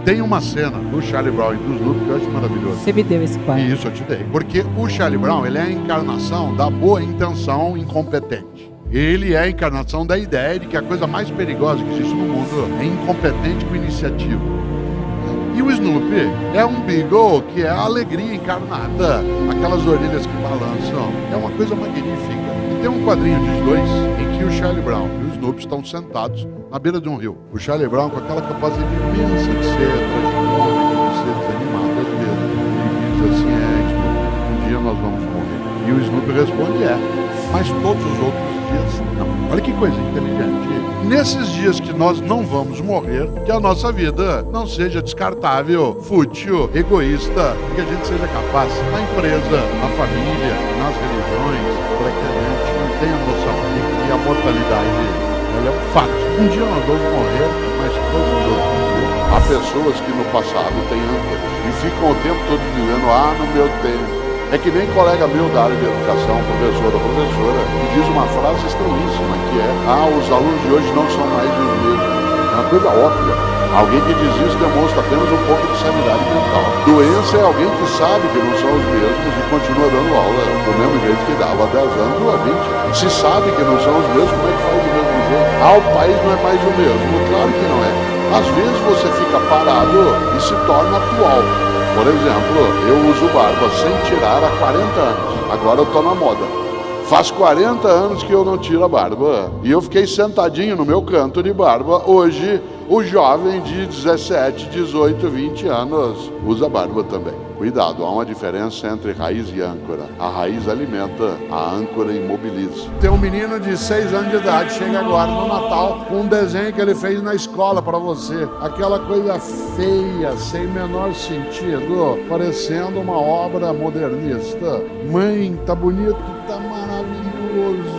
Tem uma cena do Charlie Brown e do Snoopy que eu acho maravilhoso. Você me deu esse quadro. Isso, eu te dei. Porque o Charlie Brown, ele é a encarnação da boa intenção incompetente. Ele é a encarnação da ideia de que a coisa mais perigosa que existe no mundo é incompetente com iniciativa. E o Snoopy é um Beagle que é a alegria encarnada, aquelas orelhas que balançam. É uma coisa magnífica. E tem um quadrinho dos dois em que o Charlie Brown e o Snoopy estão sentados na beira de um rio. O Charlie Brown com aquela capacidade imensa de ser tragicômico, de ser desanimado às vezes. Ele diz assim, Snoopy, um dia nós vamos morrer. E o Snoopy responde, mas todos os outros dias não. Olha que coisa inteligente. Nesses dias que nós não vamos morrer, que a nossa vida não seja descartável, fútil, egoísta, que a gente seja capaz na empresa, na família, nas religiões, para que a gente tenha noção de que a mortalidade ela é um fato. Um dia nós vamos morrer, mas todos os outros dias. Há pessoas que no passado têm âncoras e ficam o tempo todo dizendo, no meu tempo. É que nem colega meu da área de educação, professora, e diz uma frase estranhíssima, que é, os alunos de hoje não são mais os mesmos. É uma coisa óbvia. Alguém que diz isso demonstra apenas um pouco de sanidade mental. Doença é alguém que sabe que não são os mesmos e continua dando aula do mesmo jeito que dava há 10 anos ou há 20. Se sabe que não são os mesmos, como é que faz do mesmo jeito? O país não é mais o mesmo. Claro que não é. Às vezes você fica parado e se torna atual. Por exemplo, eu uso barba sem tirar há 40 anos. Agora eu tô na moda. Faz 40 anos que eu não tiro a barba. E eu fiquei sentadinho no meu canto de barba. Hoje, o jovem de 17, 18, 20 anos usa barba também. Cuidado, há uma diferença entre raiz e âncora. A raiz alimenta, a âncora imobiliza. Tem um menino de 6 anos de idade, chega agora no Natal, com um desenho que ele fez na escola para você. Aquela coisa feia, sem menor sentido, parecendo uma obra modernista. Mãe, tá bonito, tá maravilhoso.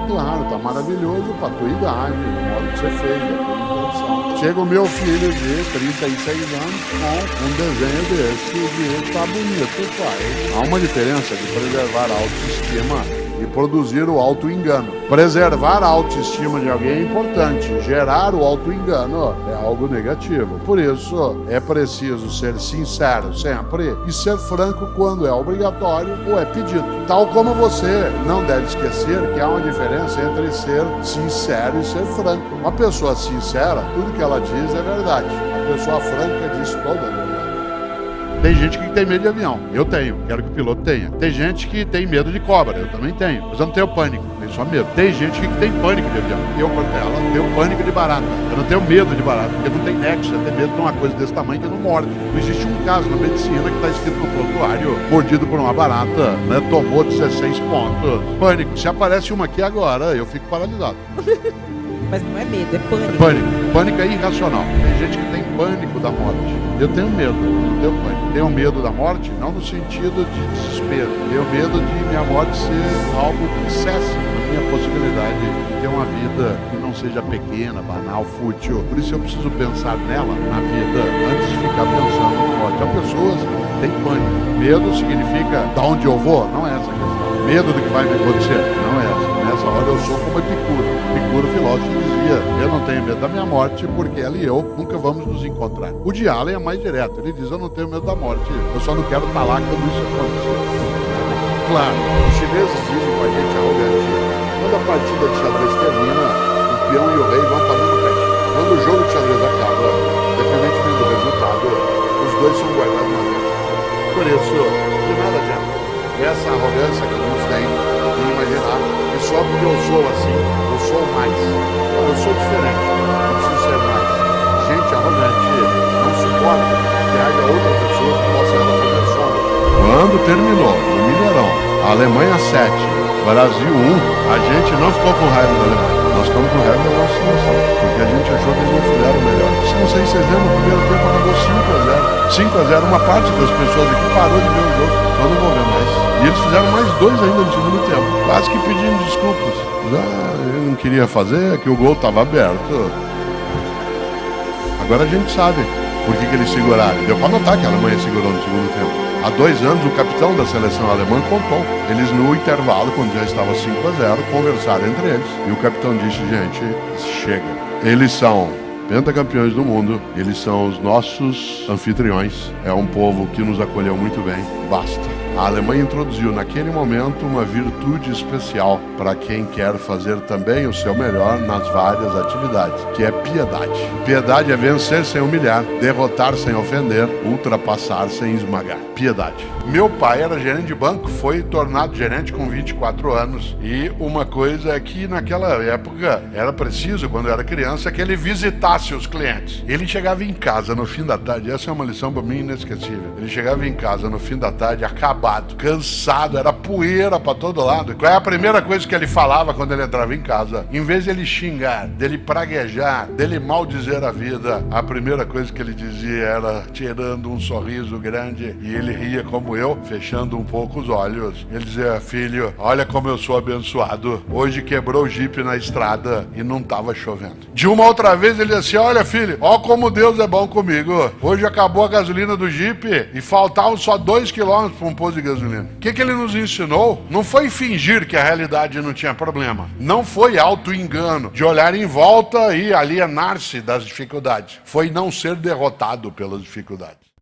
Claro, tá maravilhoso pra tua idade, do modo que você fez, a tua intenção. Chega o meu filho de 36 anos com um desenho desse de tá bonito, pai. Há uma diferença de preservar a autoestima e produzir o auto-engano. Preservar a autoestima de alguém é importante. Gerar o auto-engano é algo negativo. Por isso, é preciso ser sincero sempre e ser franco quando é obrigatório ou é pedido. Tal como você não deve esquecer que há uma diferença entre ser sincero e ser franco. Uma pessoa sincera, tudo que ela diz é verdade. A pessoa franca diz toda a verdade. Tem gente que tem medo de avião. Eu tenho. Quero que o piloto tenha. Tem gente que tem medo de cobra. Eu também tenho. Mas eu não tenho pânico. Tenho só medo. Tem gente que tem pânico de avião. Eu, Cortella, tenho pânico de barata. Eu não tenho medo de barata. Porque não tem nexo. Eu tenho medo de uma coisa desse tamanho que não morde. Não existe um caso na medicina que está escrito no prontuário. Mordido por uma barata. Né? Tomou 16 pontos. Pânico. Se aparece uma aqui agora, eu fico paralisado. Mas não é medo, é pânico. É pânico. Pânico é irracional. Tem gente que tem pânico da morte. Eu tenho medo, não tenho pânico. Tenho medo da morte, não no sentido de desespero. Tenho medo de minha morte ser algo que cesse a minha possibilidade de ter uma vida que não seja pequena, banal, fútil. Por isso eu preciso pensar nela, na vida, antes de ficar pensando na morte. Há pessoas que têm pânico. Medo significa de onde eu vou? Não é essa a questão. Medo do que vai me acontecer? Não é essa. Nessa hora eu sou como Epicuro. Epicuro, filósofo, dizia, eu não tenho medo da minha morte porque ela e eu nunca vamos nos encontrar. O de Allen é mais direto. Ele diz, eu não tenho medo da morte. Eu só não quero estar lá quando isso acontecer. Claro, os chineses dizem com a gente arrogante. Quando a partida de xadrez termina, o peão e o rei vão para a mesma caixinha. Quando o jogo de xadrez acaba, independentemente do resultado, os dois são guardados na caixinha. Por isso, de nada adianta. Essa arrogância que alguns têm de imaginar que só porque eu sou assim, eu sou mais. Eu sou diferente, eu preciso ser mais. Gente arrogante não suporta que haja outra pessoa que possa ela fazer sombra. Quando terminou no Mineirão, a Alemanha 7, Brasil 1, a gente não ficou com raiva da Alemanha. Nós ficamos com raiva da nossa seleção, porque a gente achou que eles não fizeram melhor. Se não sei se vocês lembram, no primeiro tempo acabou 5-0. 5-0, uma parte das pessoas aqui parou de ver o jogo. Eu não vou ver mais. E eles fizeram mais 2 ainda no segundo tempo. Quase que pedindo desculpas. Eu não queria fazer, que o gol estava aberto. Agora a gente sabe por que eles seguraram. Deu para notar que a Alemanha segurou no segundo tempo. Há 2 anos, o capitão da seleção alemã contou. Eles, no intervalo, quando já estava 5-0, conversaram entre eles. E o capitão disse, gente, chega. Eles são pentacampeões do mundo. Eles são os nossos anfitriões. É um povo que nos acolheu muito bem. Basta. A Alemanha introduziu naquele momento uma virtude especial para quem quer fazer também o seu melhor nas várias atividades, que é piedade. Piedade é vencer sem humilhar, derrotar sem ofender, ultrapassar sem esmagar. Piedade. Meu pai era gerente de banco, foi tornado gerente com 24 anos. E uma coisa é que naquela época era preciso, quando eu era criança, que ele visitasse os clientes. Ele chegava em casa no fim da tarde, essa é uma lição para mim inesquecível. Ele chegava em casa no fim da tarde, acabado, cansado, era poeira para todo lado. Qual é a primeira coisa que ele falava quando ele entrava em casa? Em vez de ele xingar, dele praguejar, dele maldizer a vida, a primeira coisa que ele dizia era, tirando um sorriso grande, e ele ria como eu, fechando um pouco os olhos. Ele dizia: filho, olha como eu sou abençoado. Hoje quebrou o jipe na estrada e não estava chovendo. De uma outra vez ele disse: olha, filho, ó como Deus é bom comigo. Hoje acabou a gasolina do jipe e faltavam só 2 quilômetros para um posto de gasolina. O que ele nos ensinou? Não foi fingir que a realidade não tinha problema. Não foi auto-engano de olhar em volta e alienar-se das dificuldades. Foi não ser derrotado pelas dificuldades.